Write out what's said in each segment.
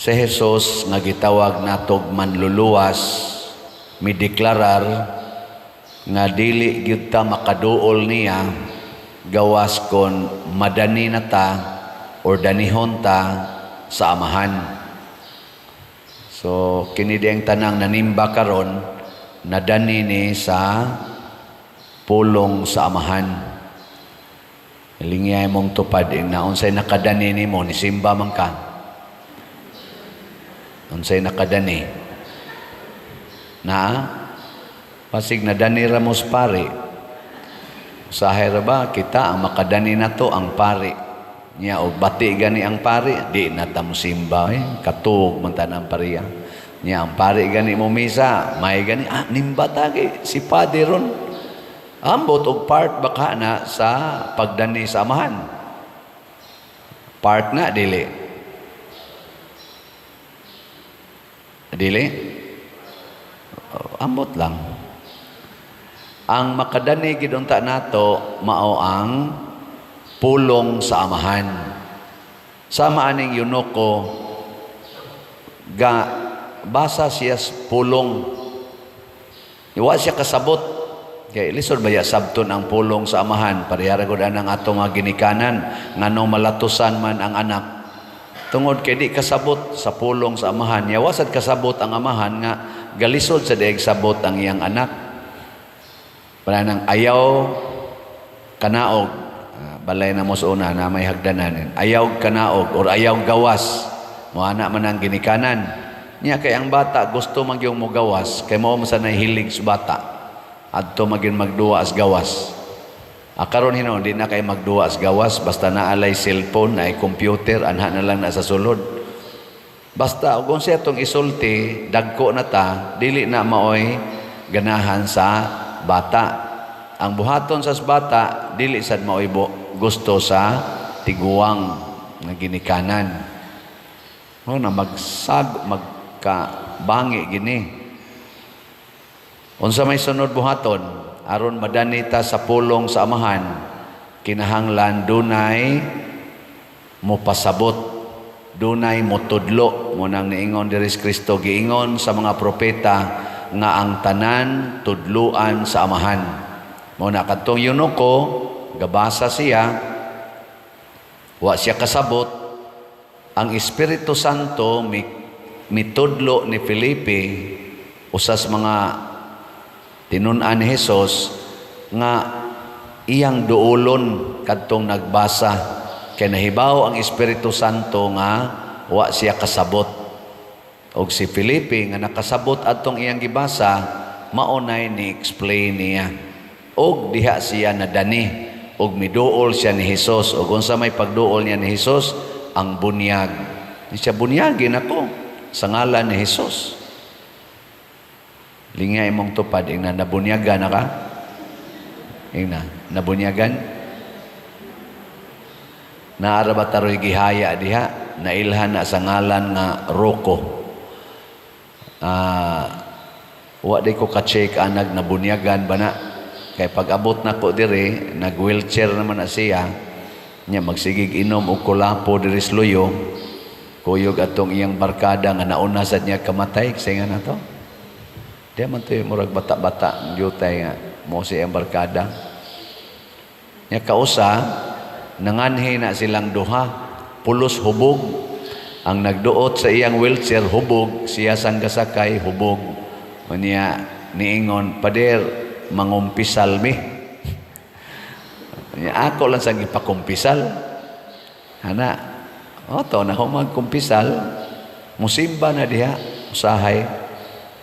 Si Jesus nga gitawag natog manluluwas, mideklarar nga dili gyud ta makaduol niya gawas kon madani na ta or danihon ta sa amahan. So kini diyang tanang nanimba karon nadani ni sa pulong sa amahan. Lingiyay mong tupad na unsay nakadani nimo ni simba man ka. Unsay nakadani na pasig nadani ramos pari. Usahay ra ba kita ang makadani nato ang pari niya og bati gani ang pari di na ta musimba katug man tanang pariya niya ang pari gani mo misa may gani nimba tagi si Padre ron ambot og part baka na sa pagdani sa amahan part na dili ambot lang ang makadani gid unta nato mao ang pulong sa amahan. Sama aning yunoko ga basa siya pulong. Iwa siya kasabot. Kaya lisod baya sabton ang pulong sa amahan. Parihara gud anang ato nga ginikanan nganong malatusan man ang anak. Tungod kay di kasabot sa pulong sa amahan. Yawa sad kasabot ang amahan nga galisod sa daig sabot ang iyang anak. Para nang ayaw kanaog balay na mo sa una na may hagdanan ayaw kanaog or ayaw gawas mo ana man ang ginikanan niya kay ang bata gusto magyong mo gawas kay mao man sa nahilig sa bata adto magin magduwa as gawas karon hinon di na kay magduwa as gawas basta naalay cellphone ay computer anha na lang na sa sulod basta kung siya tong isulti dagko na ta dili na maoy ganahan sa bata ang buhaton sa bata dili sad maoy gusto sa tiguang nga ginikanan. Na magkabangi gini. Unsa may sunod buhaton aron madanita sa pulong sa amahan kinahanglan dunay mopasabot, dunay motudlo mo nang niingon diri si Kristo giingon sa mga propeta nga ang tanan tudluan sa amahan. Mo na kadtong yunoko gabasa siya wa siya kasabot ang Espiritu Santo mitudlo ni Felipe usas mga tinun-an ni Jesus nga iyang duolon kadtong nagbasa kay nahibaw ang Espiritu Santo nga wa siya kasabot og si Felipe nga nakasabot adtong iyang gibasa maunay ni explain niya og diha siya nadani og miduol siya ni Jesus og unsa may pagduol niya ni Jesus ang bunyag siya bunyagin ako sa ngalan ni Jesus lingay mong tupad na nabunyagan na ka nabunyagan naara ba taroy gihaya diha nailhan na sa ngalan nga Roko wa di ko ka-check anag nabunyagan ba na kay pag-abot na ko diri nag-wheelchair naman na siya niya magsigig inom og kulapo diri sa luyo kuyog atong iyang barkada nga nauna sad niya kamatay kasi nga nato di man to murag bata-bata gyutay nga mo si iyang barkada niya kausa nanganhi na silang duha pulos hubog ang nagduot sa iyang wheelchair hubog siya sang gasakay hubog niya niingon pader mangumpisal mi. Ako lang sa gipakumpisal. Ana, to na ako magkumpisal. Musimba na diha, usahay.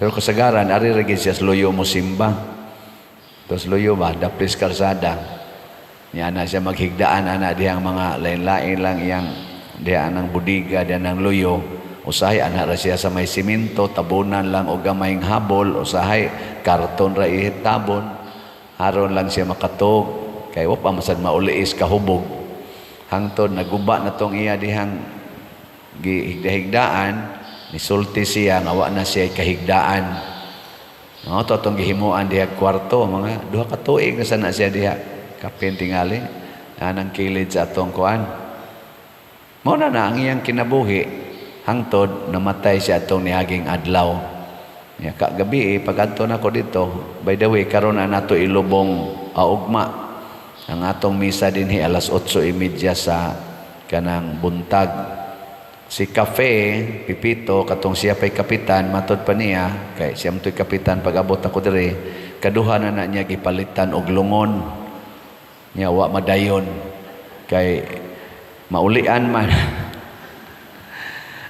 Pero kasagaran, ari ragid siya sluyo musimba. Tapos luyo ba, daplis karsada. Niya na siya maghigdaan, ana dihang mga lain-lain lang iyang diha ng budiga, diha ng luyo. Usahay, ana ra siya sa may simento, tabunan lang o gamayng habol, usahay, karton ra itabon, haron lang siya makatog, kay wa pa masad mauliis kahubog. Hangtod, naguba na tong iya dihang gihigda-higdaan, nisulti siya, nga wa na siya kahigdaan. Ito itong gihimuan diha kwarto, mga 2 ka tuig na sana siya diha, kapin tingali, anang kilid sa atong kuan. Muna na ang iyang kinabuhi, hangtod namatay siya atong niaging adlaw. Ya kagabi pag-adto nako dito, by the way karon na nato ilubong ugma ang atong misa dinhi alas 8:30 sa kanang buntag. Si Cafe Pipito katong siya pay kapitan matod pa niya kay siya matoy kapitan pag-abot ako diri kaduha na niya gipalitan og lungon niya wa madayon kay maulian man.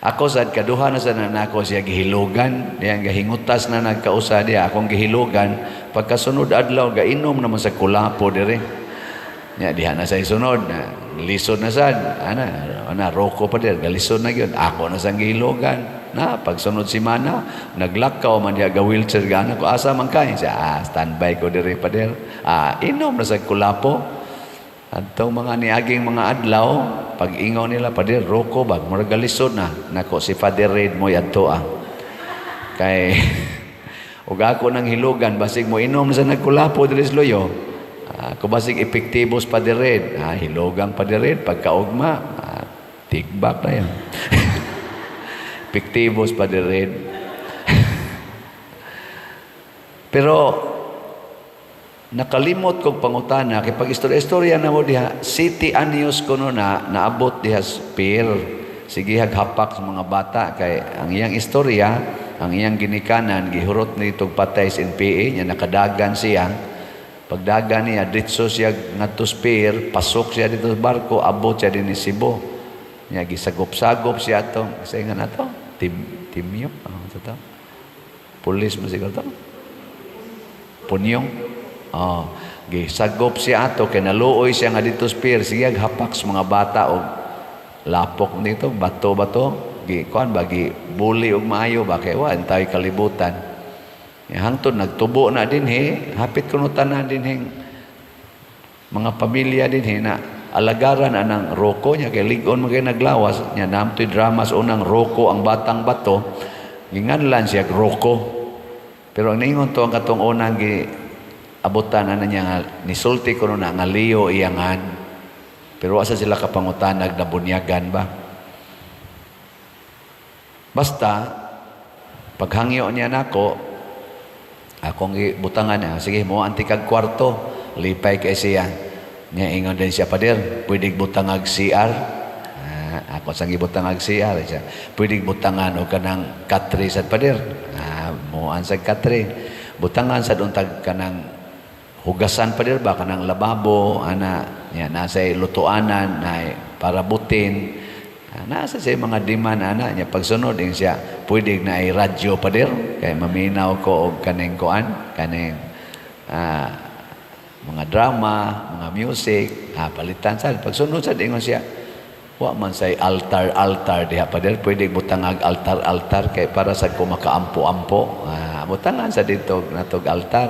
Ako sad kaduha na sa nako siya gihilugan diyan gahingutas na nagkausa diya akong gihilugan pagkasunod adlaw gainom naman sa kulapo diri nya diha na sa isunod na lisod na sad ana roko pa dir galisod na gyud ako na sang gihilugan na pagsunod semana naglakaw man diha ga wheelchair gana ko asa man kay siya standby ko diri pa dir inom na sa kulapo atong mga niaging mga adlaw pag ingaw nila pa dir roko bag murag galisod na nako si Father Red mo adto kay ug ako nang hilugan basig mo inom sa nagkulapo diri sa loyo ako basig epektibos pa di red hilogang pa di red pagkaugma tigbak na yan epektibos pa di red pero nakalimot kong pangutana kay pag istorya na mo diha city anyos kuno na naabot diha spear sige haghapak sa mga bata kay ang iyang istorya ang iyang ginikanan gihurot nitong patay sa NPA nya nakadagan siya pagdagan niya, ditso siya ngadto spear, pasok siya dito sa barko, abot siya din ni Cebu. Niya, gisagop-sagop siya itong, kasi nga na ito, timyok, ano ito? Pulis mo siguro ito? Punyong? Gisagop siya ito, kaya naluoy siya nga dito spear, siya hapak sa mga bata, o lapok dito, bato-bato, kuan bagi buli og maayo ba, kaya wa, tayo kalibutan. Hangtod nagtubo na din hapit kuno tanan din mga pamilya din na alagaran anang roko niya kay ligon magay naglawas nya namtoy dramas unang roko ang batang bato ginganlan siya roko pero ang ningon to ang katong unang gi abutan ana niya nga nisulti kuno na nga liyo iyangan pero asa sila kapangutanag na bunyagan ba basta paghangyo niya nako akong butangan niya, sige mo antikag kwarto, lipay kay siya. Niya ingon din siya pader, pwedeng butangag CR. Ako sang gibutangag CR siya. Pwedeng butangan o kanang katri sa pader. Mo ansag katri. Butangan sa untag kanang hugasan pader ba kanang lababo ana niya nasa lutuanan na para butin. Nasa sa mga demand ana niya pagsunod din siya pwede na ay radyo pa dir kay maminaw ko og kaning kuan kaning mga drama mga music palitan sa pagsunod sa dingon siya wa man say altar diha pa dir pwede butangag altar kay para sa kumakaampo-ampo butangan sa dito natog altar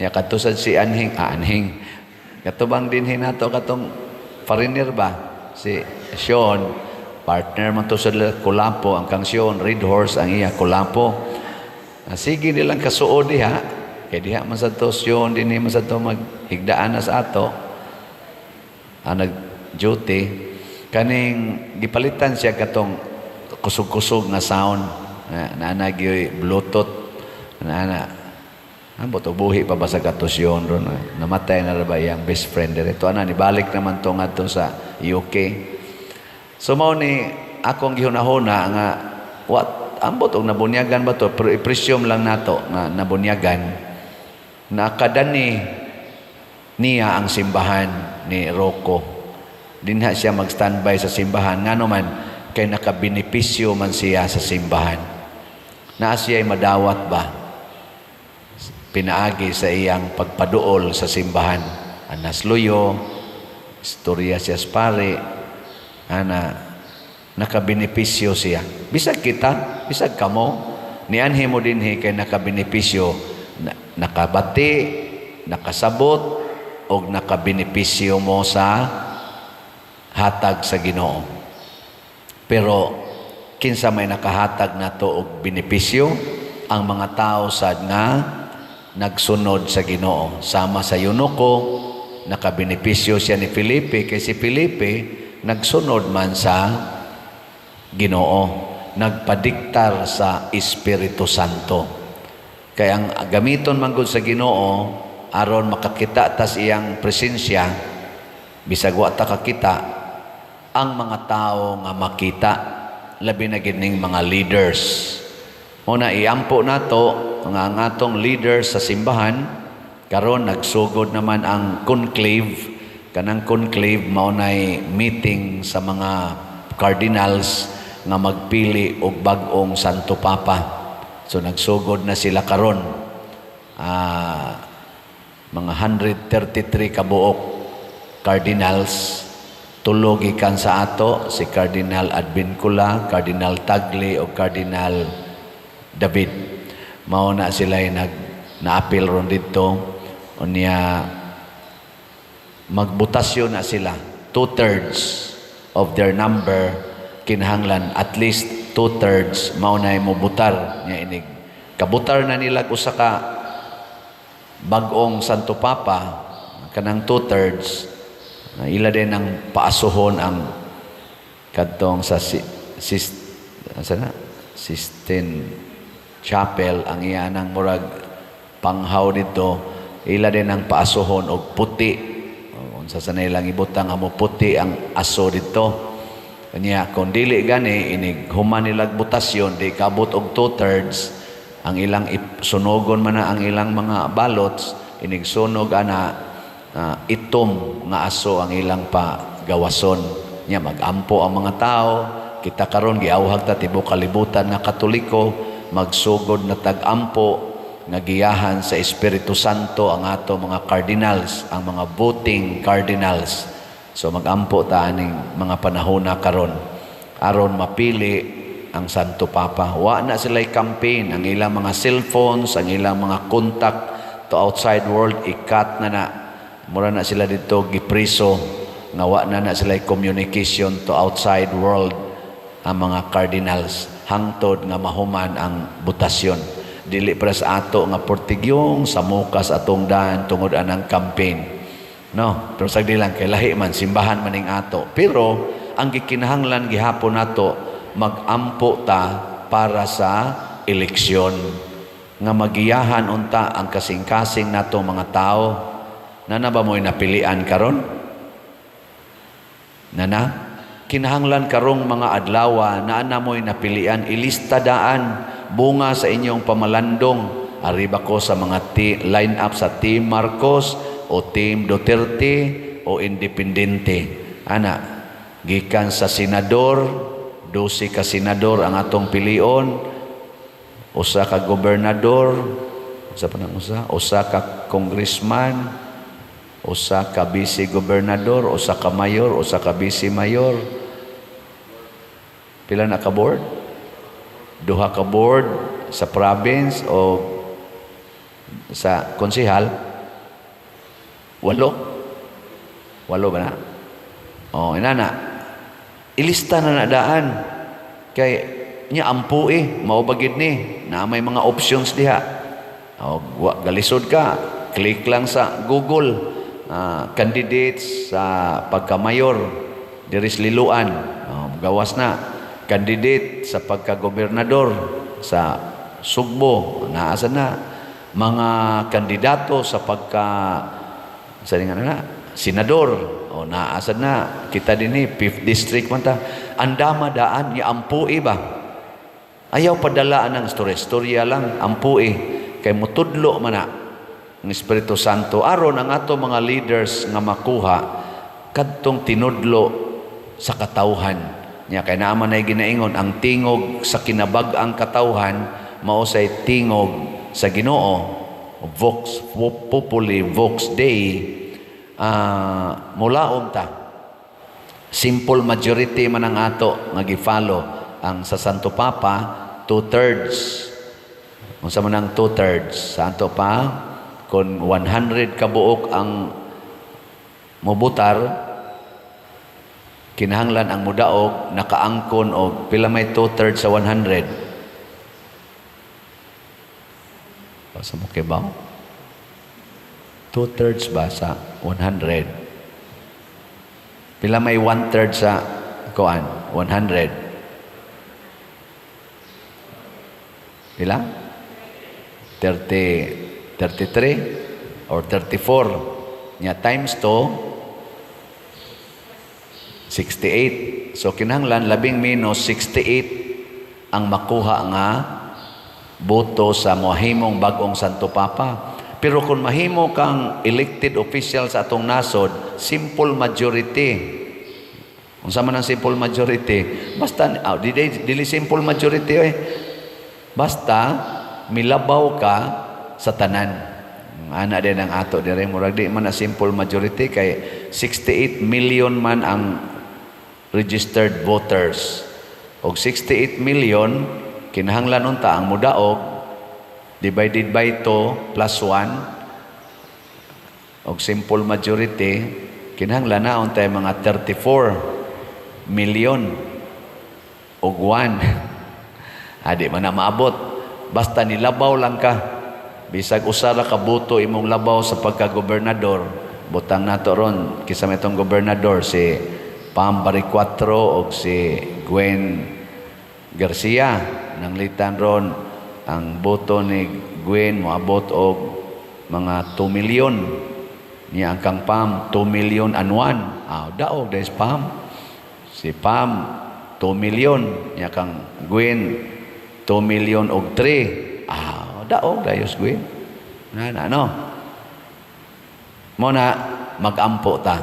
niya kadto sad si anhing katubang dinhi nato katong foreigner ba si Sean partner man to sa kulapo ang kangsyon Red Horse ang iya kulapo sige nilang kasuod diha kay diha man sa to syon dinhi man sa to maghigdaan na sa ato ang nag duty kaning gipalitan siya katong kusog-kusog nga sound na nagyoy bluetooth na ambot buhi pa ba sa katusyon ron namatay na ra ba iyang best friend dito nibalik naman to ngadto sa UK. So mao ni akong gihunahuna nga what ambot og nabunyagan ba to pero i-presume lang nato nga nabunyagan na kadani niya ang simbahan ni Rocco dinha siya mag-standby sa simbahan ngano man kay nakabenepisyo man siya sa simbahan na siya ay madawat ba pinaagi sa iyang pagpaduol sa simbahan anas luyo istorya siya spare ana nakabenepisyo siya bisag kita bisag kamo nianhi mo dinhi kay nakabenepisyo nakabati nakasabot og nakabenepisyo mo sa hatag sa Ginoo pero kinsa may nakahatag nato og benepisyo ang mga tao sad nga nagsunod sa Ginoo sama sa Eunuko nakabenepisyo siya ni Felipe kay si Felipe nagsunod man sa Ginoo nagpadiktar sa Espiritu Santo. Kaya ang gamiton man gud sa Ginoo aron makakita tas iyang presensya, bisag wa ta kakita, ang mga tao nga makita, labi na gid ning mga leaders. Una iampo nato nga ang atong leaders sa simbahan. Karon nagsugod naman ang conclave. Kanang conclave maunay meeting sa mga cardinals nga magpili og bag-ong Santo Papa. So nagsugod na sila karon. Mga 133 kabuok cardinals, tulo gikan sa ato, si Cardinal Advincula, Cardinal Tagle o Cardinal David. Mao na sila na-appeal ron dito. Unya magbutasyon na sila. 2/3 of their number kinahanglan, at least 2/3 maunay mo butar nya inig. Kabutar na nila usa ka bag-ong Santo Papa, kanang 2/3 ila din ang paasuhon ang kadtong sa Sistine Chapel, ang iyanang murag panghaw dito. Ila din ang paasuhon og puti. Unsa sa nilang ibutang amo puti ang aso dito. Kanya kung dili gani inig human nilag butasyon di kabot og 2/3, ang ilang sunogon man na ang ilang mga balots, inig sunog ana itom nga aso ang ilang pagawason. Nya magampo ang mga tao. Kita karon giawhag ta tibuok kalibutan nga Katoliko, magsugod na tag-ampo nga giyahan sa Espiritu Santo ang ato mga cardinals, ang mga voting cardinals. So magampo ta aning mga panahon na karon aron mapili ang Santo Papa. Wa na sila'y campaign, ang ilang mga cellphones, ang ilang mga contact to outside world ikat na. Mura na sila dito gipriso nga wa na sila'y communication to outside world ang mga cardinals hangtod nga mahuman ang butasyon. Dili para sa ato nga portigyong sa mukas atong daan tungod anang campaign. No, pero sagdi lang kay lahi man simbahan maning ato. Pero ang gikinahanglan gihapon nato magampo ta para sa eleksyon nga magiyahan unta ang kasing-kasing nato mga tao. Nana ba mo'y napilian karon? Nana, kinahanglan karong mga adlaw na mo'y napilian, ilista daan bunga sa inyong pamalandong. Arriba ko sa mga line up sa Team Marcos o Team Duterte o Independente. Ana, gikan sa senador, 12 ka senador ang atong pilion, usa ka gobernador, usa ka congressman, usa ka vice gobernador, usa ka mayor, usa ka vice mayor. Pila na ka board? 2 ka board sa province o sa konsehal. 8 ba na? O, inana. Ilista na nadaan. Kay niya ampu maubagid ni. Na may mga options diha. O, galisod ka. Click lang sa Google. Candidates sa pagkamayor. Diris Liluan. O, gawas na. Candidate sa pagka-gobernador sa Sugbo, naasa na. Mga kandidato sa senador, o naasa na. Kita din 5th district man ta. Andama daan, iampui ba? Ayaw padalaan ng storya lang, ampui. Kay mutudlo man na ng Espiritu Santo. Aron ang ato mga leaders nga makuha, kadtong tinudlo sa katawhan. Nya kay naman ay ginaingon ang tingog sa kinabag-ang katawhan mao say tingog sa Ginoo, vox populi vox dei. Mulaom ta simple majority man ang ato nga gi-follow ang sa Santo Papa 2/3. Unsa man ang 2/3 sa ato pa kun 100 kabuok ang mobutar, kinahanglan ang mudaog nakaangkon og pila may 2/3 sa 100. Basta mo kay ba? 2/3 ba sa 100? Pila may 1/3 sa kuan 100? Ilang? 33 or 34. Nya times 2, 68. So kinahanglan 11 minus 68 ang makuha nga boto sa mahimong bagong Santo Papa. Pero kung mahimo kang elected official sa atong nasod, simple majority. Unsa man ang simple majority? Basta dili simple majority Basta milabaw ka sa tanan. Ana din ang ato dire murag di man na simple majority kay 68 million man ang registered voters. Og 68 million kinahanglan unta ang mudaog divided by 2 plus 1 og simple majority kinahanglan na untay mga 34 million og 1. Adi man na maabot. Basta nilabaw lang ka. Bisag usara ka boto imong labaw sa pagka-gobernador. Butang nato ron kisa metong gobernador si Pam Baricuatro o si Gwen Garcia. Nanglitan ron ang boto ni Gwen moabot og mga 2 million. Niya ang kang Pam 2 million and 1. Daog des Pam. Si Pam 2 million. Niya kang Gwen 2 million og 3. Daog dayos Gwen. No. Muna mag-ampo ta.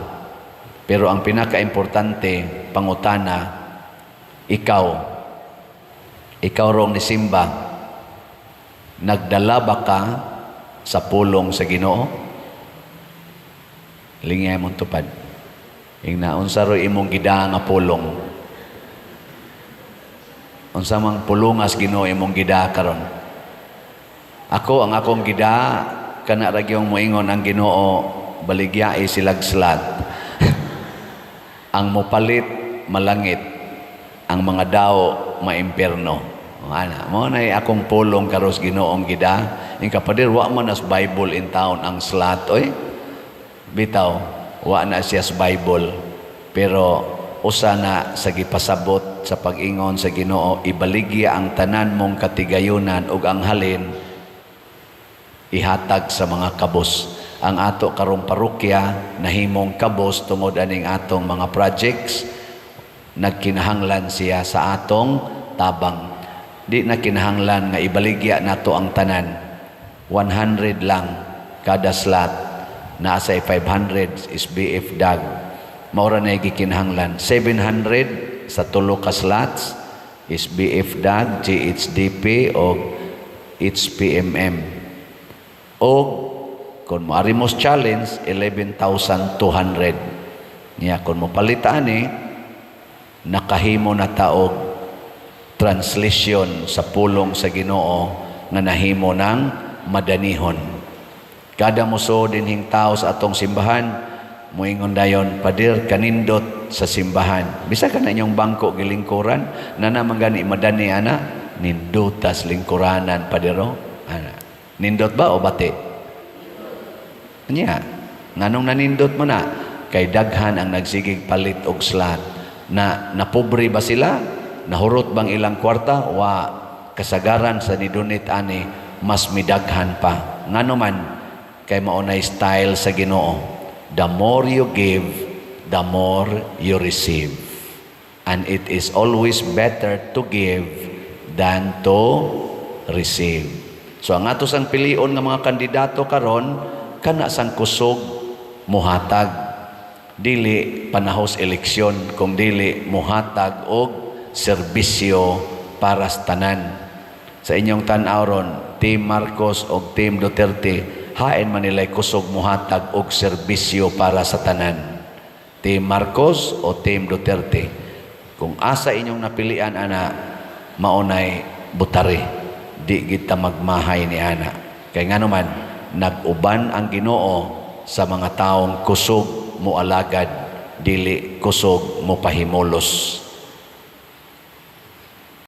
Pero ang pinaka-importante pangutana ikaw rong ni Simba, nagdala ba ka sa pulong sa Ginoo? Lingay mong tupad. Ingna unsa ro imong gida nga pulong? Unsa mang pulungas Ginoo imong gida karon? Ako ang akong gida kana ra gyung moingon ang Ginoo baligyae silagslat. Ang mopalit malangit, ang mga dao maimperno. Ana mo na akong pulong karos Ginoong gida. Ing kapader wa man as Bible in town ang slat bitaw. Wa na siya sa Bible, pero usa na sa gipasabot sa pag-ingon sa Ginoo, ibaligya ang tanan mong katigayunan ug ang halin ihatag sa mga kabos. Ang ato karong parokya nahimong kabos tungod aning atong mga projects, nagkinahanglan siya sa atong tabang. Di na kinahanglan nga ibaligya nato ang tanan. 100 lang kada slot. Naasay 500 SBF DAG. Maura na gikinahanglan 700 sa tulo ka slots SBF DAG, GHDP o HPMM. O kung maarimos challenge 11,200. Niya kung mo palitaan nakahimo na taog translation sa pulong sa Ginoo nga nahimo ng madanihon. Kada muso dinhing tao sa atong simbahan, muingon dayon, padir kanindot sa simbahan. Bisa ka na inyong bangko gilingkuran, na naman gani madani ana, nindutas lingkuranan padiro. Ana. Nindot ba o bati? Anya, nganong nanindot mo na? Kay daghan ang nagsigig palit og slat. Na napobre ba sila? Nahurot bang ilang kwarta? Wa kasagaran sa nidunit ani, mas midaghan pa. Ngano man, kay maunay style sa Ginoo. The more you give, the more you receive. And it is always better to give than to receive. So ang ato sang pilion nga mga kandidato karon kana sang kusog muhatag, dili panahos eleksyon, kung dili muhatag og serbisyo para sa tanan. Sa inyong tan-aw ron, Team Marcos o Team Duterte, hain man nila'y kusog muhatag og serbisyo para sa tanan. Team Marcos o Team Duterte. Kung asa inyong napilian ana, maunay butari. Di kita magmahay ni ana. Kay ngano man, nag-uban ang Ginoo sa mga taong kusog mo alagad, dili kusog mo pahimulos.